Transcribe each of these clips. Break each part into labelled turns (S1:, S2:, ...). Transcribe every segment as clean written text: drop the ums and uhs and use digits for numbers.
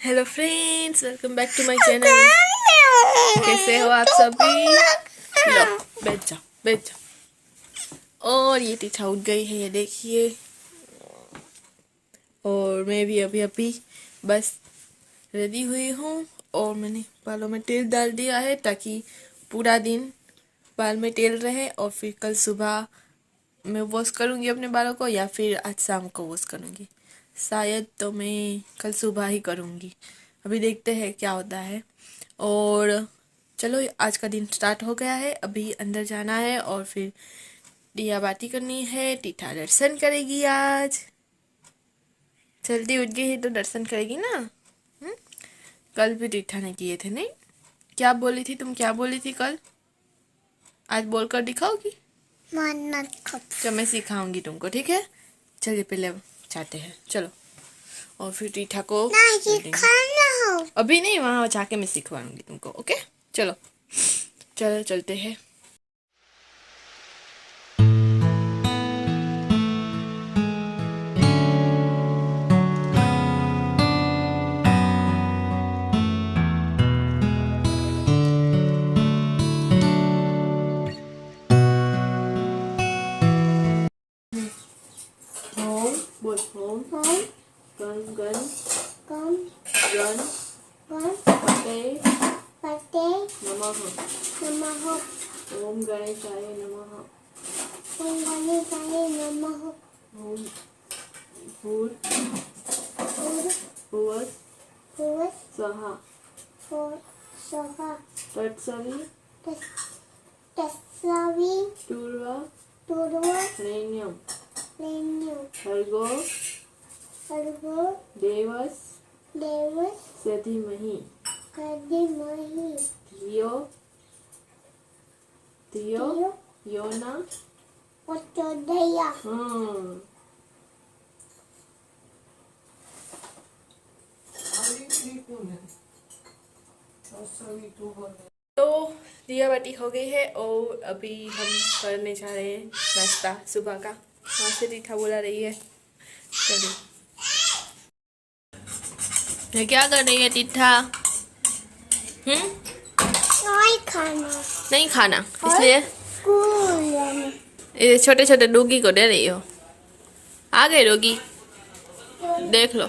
S1: Hello friends, welcome back to my channel. कैसे हो आप सभी? लो बैठ जाओ, बैठ जाओ। और ये टीठा उठ गई है, ये देखिए। और मैं भी अभी अभी बस रेडी हुई हूँ और मैंने बालों में तेल डाल दिया है ताकि पूरा दिन बाल में तेल रहे। और फिर कल सुबह मैं वॉश करूँगी अपने बालों को, या फिर आज शाम को वॉश करूँगी। शायद तो मैं कल सुबह ही करूँगी, अभी देखते हैं क्या होता है। और चलो, आज का दिन स्टार्ट हो गया है। अभी अंदर जाना है और फिर दिया बाती करनी है। टीठा दर्शन करेगी आज, जल्दी उठ गई है तो दर्शन करेगी ना। कल भी टीठा ने किए थे, नहीं? क्या बोली थी तुम, क्या बोली थी कल? आज बोलकर दिखाओगी? तो मैं सिखाऊंगी तुमको, ठीक है? चलिए पहले जाते हैं, चलो। और फिर टीठा को अभी नहीं, वहाँ जाके मैं सिखवाऊंगी तुमको। ओके, चलो चलो चलते हैं। Home, both home, gun, run, namaha, Om Ganeshaya namaha, Om Bhuvat, Swaha, Tatsavi, Turva, Renyam, Bhargo, Devas, Sadhimahi, Dhiyo, Yona, तो दिया बाती हो गई है और अभी हम करने जा रहे हैं नाश्ता सुबह का। वहाँ से टीठा बोला रही है। चलिए, ये क्या कर रही है टीठा? नहीं खाना, इसलिए ये छोटे छोटे डोगी को दे रही हो। आ गए डोगी, देख लो।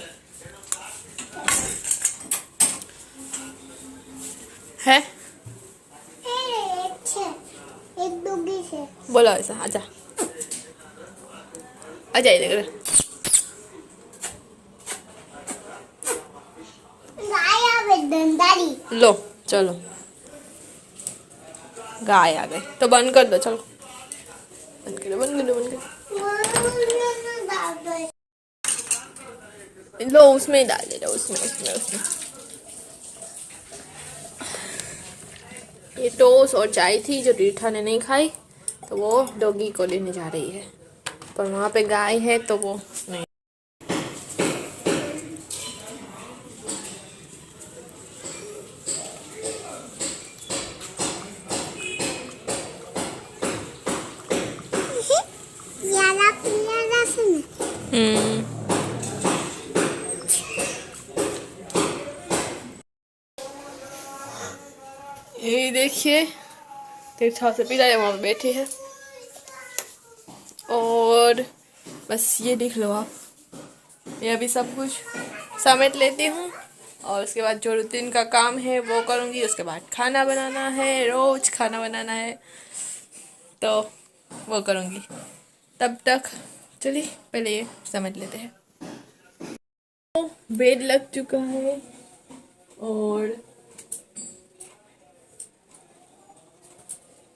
S1: है एक डोगी से बोलो ऐसा, आजा आजा इधर। लो चलो, गाय आ गई तो बंद कर दो। चलो बंद कर दो, बंद कर दो, बंद कर दो। लो उसमें ही डाल दे दो, उसमें। ये टोस्ट और चाय थी जो टीठा ने नहीं खाई, तो वो डॉगी को लेने जा रही है। पर वहाँ पे गाय है तो वो नहीं। ये देखिए, तीर्था से पिता वहाँ पे बैठे हैं। और बस ये देख लो आप, मैं अभी सब कुछ समेट लेती हूँ और उसके बाद जो रूटीन का काम है वो करूँगी। उसके बाद खाना बनाना है, रोज खाना बनाना है, तो वो करूँगी। तब तक चलिए पहले ये समझ लेते हैं। तो बेड लग चुका है और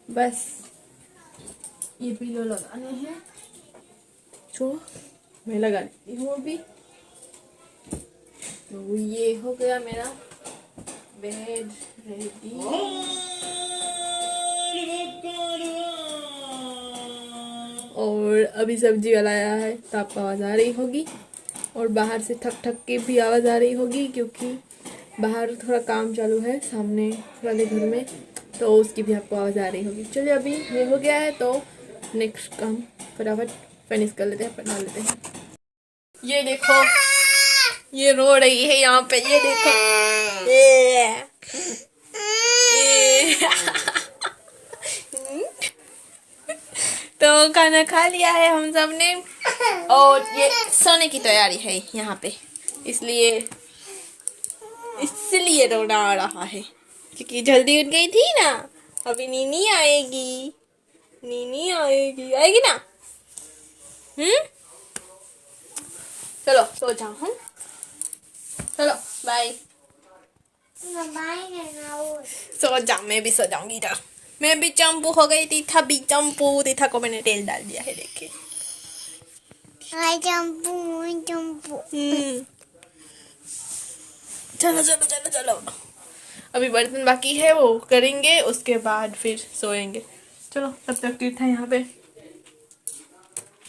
S1: बस ये पिलो लगाने हैं जो मैं लगा लेती हूँ अभी। तो ये हो गया मेरा बेड रेडी। और अभी सब्जी वाला आया है तो आपको आवाज़ आ रही होगी, और बाहर से ठक ठक की भी आवाज़ आ रही होगी क्योंकि बाहर थोड़ा काम चालू है सामने वाले घर में, तो उसकी भी आपको आवाज़ आ रही होगी। चलिए अभी ये हो गया है तो नेक्स्ट काम फटाफट फिनिश कर लेते हैं, बना लेते हैं। ये देखो ये रो रही है यहाँ पे, ये देखो। ये तो खाना खा लिया है हम सब ने, और ये सोने की तैयारी है यहाँ पे, इसलिए इसलिए रोना आ रहा है, क्योंकि जल्दी उठ गई थी ना। अभी नीनी आएगी, नीनी आएगी, आएगी ना। हम्म, चलो सो जाओ हम, चलो बाय। सो जाओ, मैं भी सो जाऊंगी। जा, मैं भी चंपू हो गई थी, था भी चंपू, तीथा को मैंने तेल डाल दिया है, देखिए।
S2: चंपू चंपू।
S1: चलो चलो चलो चलो, अभी बर्तन बाकी है, वो करेंगे, उसके बाद फिर सोएंगे। चलो, तब तक तीर्था यहाँ पे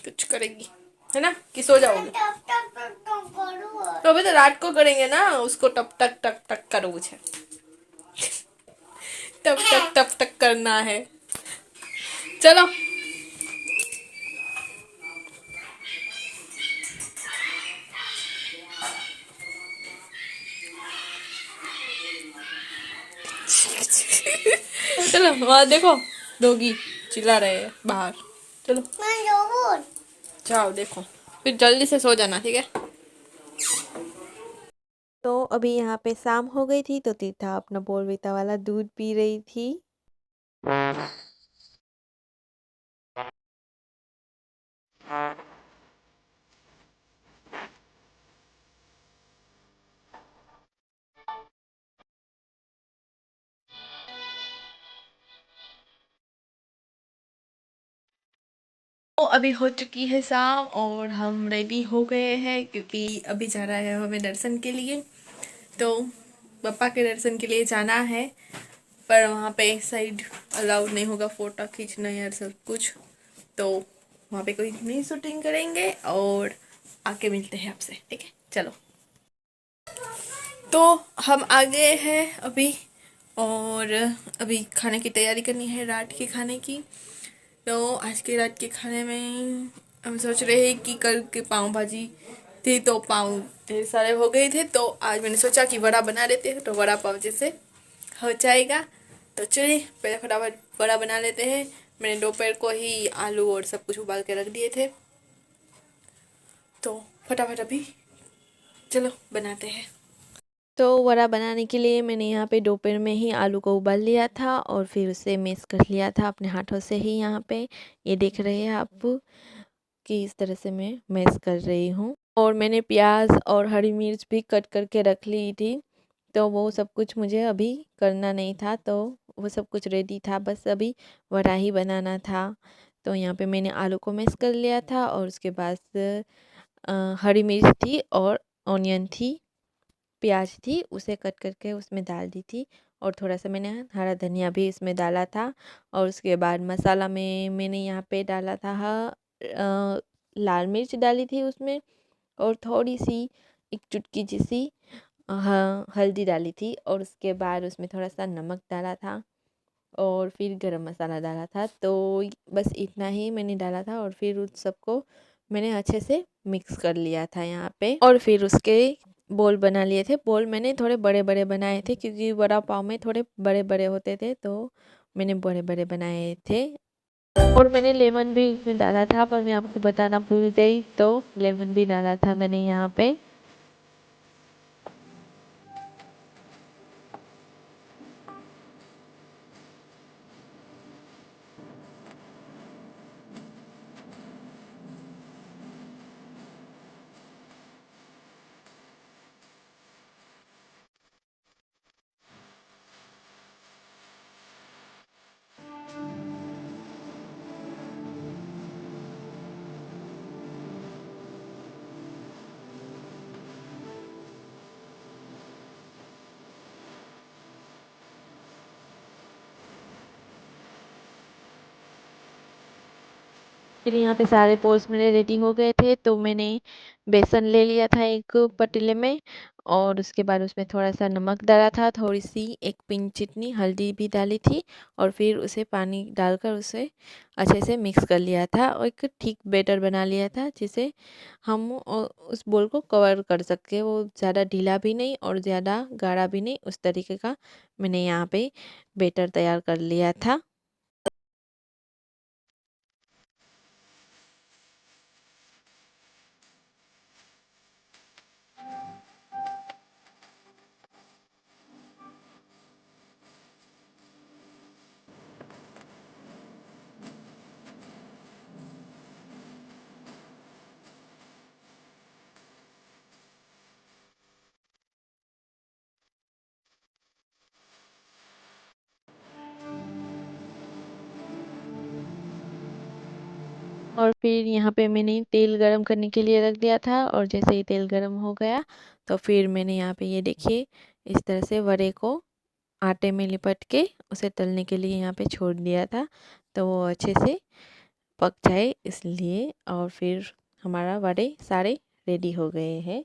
S1: कुछ करेगी, है ना, कि सो जाओगे। तो अभी तो रात को करेंगे ना, उसको टप टक टक टक करो, है टप टक टप टक करना है। चलो, चलो वहाँ देखो, डॉगी चिल्ला रहे हैं बाहर। चलो जाओ देखो, फिर जल्दी से सो जाना, ठीक है।
S3: तो अभी यहाँ पे शाम हो गई थी, तो तीर्था अपना बोर्नवीटा वाला दूध पी रही थी।
S1: तो अभी हो चुकी है शाम और हम रेडी हो गए हैं, क्योंकि अभी जा रहा है हमें दर्शन के लिए। तो पापा के दर्शन के लिए जाना है, पर वहाँ पे साइड अलाउड नहीं होगा फोटो खींचना यार सब कुछ, तो वहाँ पे कोई नहीं शूटिंग करेंगे, और आके मिलते हैं आपसे, ठीक है। चलो, तो हम आ गए हैं अभी, और अभी खाने की तैयारी करनी है, रात के खाने की। तो आज के रात के खाने में हम सोच रहे हैं कि कल के पाव भाजी थी, तो पाव ढेर सारे हो गए थे, तो आज मैंने सोचा कि वड़ा बना लेते हैं, तो वड़ा पाव जैसे हो जाएगा। तो चलिए पहले फटाफट वड़ा बना लेते हैं। मैंने दोपहर को ही आलू और सब कुछ उबाल के रख दिए थे, तो फटाफट अभी चलो बनाते हैं।
S3: तो वड़ा बनाने के लिए मैंने यहाँ पे दोपहर में ही आलू को उबाल लिया था और फिर उसे मैश कर लिया था अपने हाथों से ही। यहाँ पे ये देख रहे हैं आप कि इस तरह से मैं मैश कर रही हूँ। और मैंने प्याज और हरी मिर्च भी कट करके रख ली थी, तो वो सब कुछ मुझे अभी करना नहीं था, तो वो सब कुछ रेडी था, बस अभी वड़ा ही बनाना था। तो यहाँ पे मैंने आलू को मैश कर लिया था, और उसके बाद हरी मिर्च थी और ऑनियन थी, प्याज थी, उसे कट करके उसमें डाल दी थी, और थोड़ा सा मैंने हरा धनिया भी इसमें डाला था। और उसके बाद मसाला में मैंने यहाँ पे डाला था लाल मिर्च डाली थी उसमें, और थोड़ी सी एक चुटकी जैसी हल्दी डाली थी, और उसके बाद उसमें थोड़ा सा नमक डाला था, और फिर गरम मसाला डाला था। तो बस इतना ही मैंने डाला था, और फिर उस सबको मैंने अच्छे से मिक्स कर लिया था यहाँ पे। और फिर उसके बोल बना लिए थे। बोल मैंने थोड़े बड़े बड़े बनाए थे, क्योंकि वड़ा पाव में थोड़े बड़े बड़े होते थे, तो मैंने बड़े बड़े बनाए थे। और मैंने लेमन भी इसमें डाला था, पर मैं आपको बताना भूल गई, तो लेमन भी डाला था मैंने यहाँ पे। फिर यहाँ पे सारे पोल्स मेरे रेडी हो गए थे, तो मैंने बेसन ले लिया था एक पतीले में, और उसके बाद उसमें थोड़ा सा नमक डाला था, थोड़ी सी एक पिंच जितनी हल्दी भी डाली थी, और फिर उसे पानी डालकर उसे अच्छे से मिक्स कर लिया था और एक ठीक बैटर बना लिया था, जिसे हम उस बोल को कवर कर सके। वो ज़्यादा ढीला भी नहीं और ज़्यादा गाढ़ा भी नहीं, उस तरीके का मैंने यहाँ पे बैटर तैयार कर लिया था। और फिर यहाँ पे मैंने तेल गरम करने के लिए रख दिया था, और जैसे ही तेल गरम हो गया तो फिर मैंने यहाँ पे ये देखिए इस तरह से वड़े को आटे में लिपट के उसे तलने के लिए यहाँ पे छोड़ दिया था, तो वो अच्छे से पक जाए इसलिए। और फिर हमारा वड़े सारे रेडी हो गए हैं।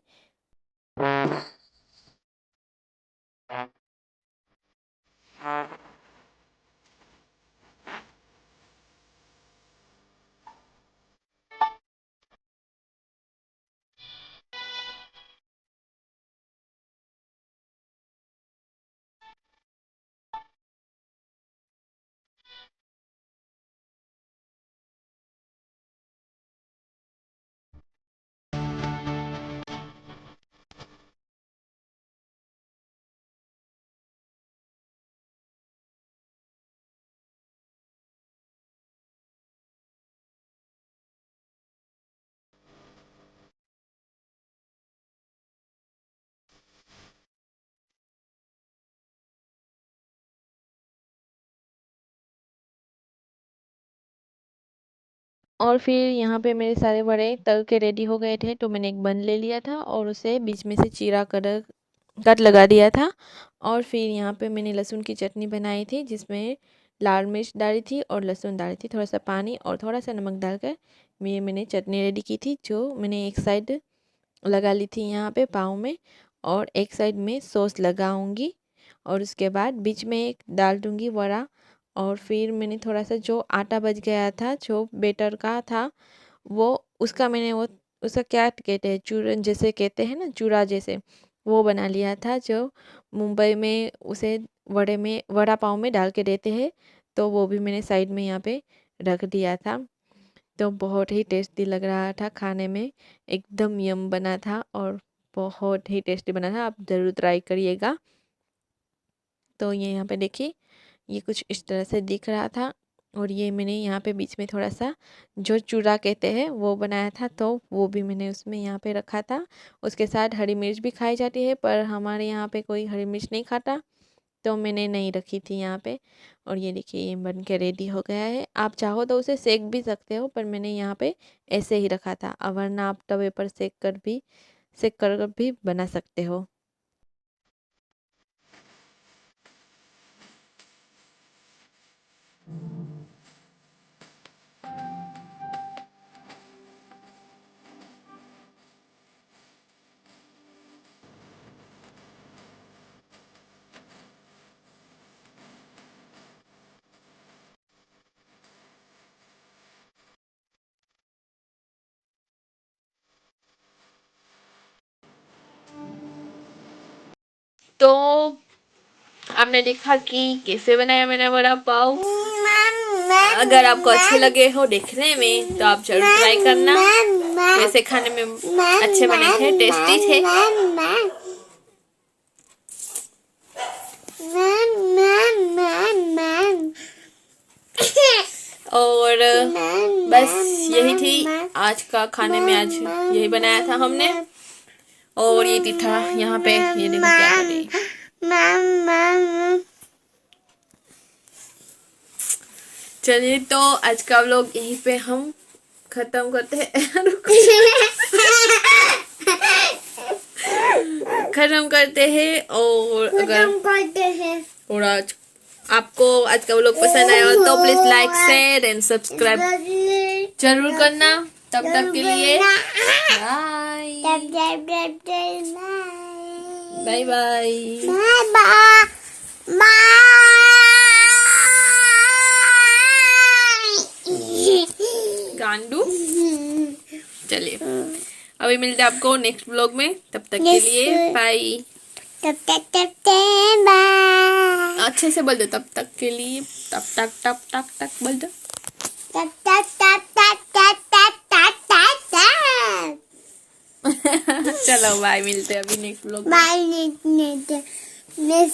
S3: और फिर यहाँ पे मेरे सारे वड़े तल के रेडी हो गए थे, तो मैंने एक बन ले लिया था और उसे बीच में से चीरा कर कट लगा दिया था। और फिर यहाँ पे मैंने लहसुन की चटनी बनाई थी, जिसमें लाल मिर्च डाली थी और लहसुन डाली थी, थोड़ा सा पानी और थोड़ा सा नमक डालकर मैंने चटनी रेडी की थी, जो मैंने एक साइड लगा ली थी यहाँ पे पाँव में, और एक साइड में सॉस लगाऊंगी, और उसके बाद बीच में एक डाल दूंगी वड़ा। और फिर मैंने थोड़ा सा जो आटा बच गया था, जो बेटर का था, वो उसका मैंने वो उसका क्या कहते हैं, चूरन जैसे कहते हैं ना, चूरा जैसे, वो बना लिया था, जो मुंबई में उसे वड़े में वड़ा पाव में डाल के देते हैं, तो वो भी मैंने साइड में यहाँ पे रख दिया था। तो बहुत ही टेस्टी लग रहा था खाने में, एकदम यम बना था और बहुत ही टेस्टी बना था, आप ज़रूर ट्राई करिएगा। तो ये यहाँ पे देखिए, ये कुछ इस तरह से दिख रहा था, और ये मैंने यहाँ पे बीच में थोड़ा सा जो चूरा कहते हैं वो बनाया था, तो वो भी मैंने उसमें यहाँ पे रखा था। उसके साथ हरी मिर्च भी खाई जाती है, पर हमारे यहाँ पे कोई हरी मिर्च नहीं खाता, तो मैंने नहीं रखी थी यहाँ पे। और ये देखिए, ये बन के रेडी हो गया है। आप चाहो तो उसे सेक भी सकते हो, पर मैंने यहाँ पे ऐसे ही रखा था, वरना आप तवे पर सेक कर भी बना सकते हो। तो आपने देखा कि कैसे बनाया मैंने वड़ा पाव। अगर आपको अच्छे लगे हो देखने में तो आप जरूर ट्राई करना। वैसे खाने में अच्छे बने थे, टेस्टी थे। और बस यही थी आज का खाने में, आज यही बनाया था हमने। और ये तीठा यहाँ पे, ये देखो क्या कर रही है। चलिए, तो आज का व्लॉग यहीं पे हम खत्म करते हैं। खत्म करते हैं। और अगर और आपको आज का व्लॉग पसंद आया हो तो please like share and subscribe
S1: जरूर करना। तब तक के लिए
S2: बाय
S1: बाय बाय। गांडू चलिए, अभी मिलते हैं आपको नेक्स्ट ब्लॉग में। तब तक के लिए बाय।
S2: बाय।
S1: अच्छे से बोल दो, तब तक के लिए। तब तक बोल दो। चलो बाय, मिलते हैं अभी नेक्स्ट ब्लॉग में।
S2: बाय।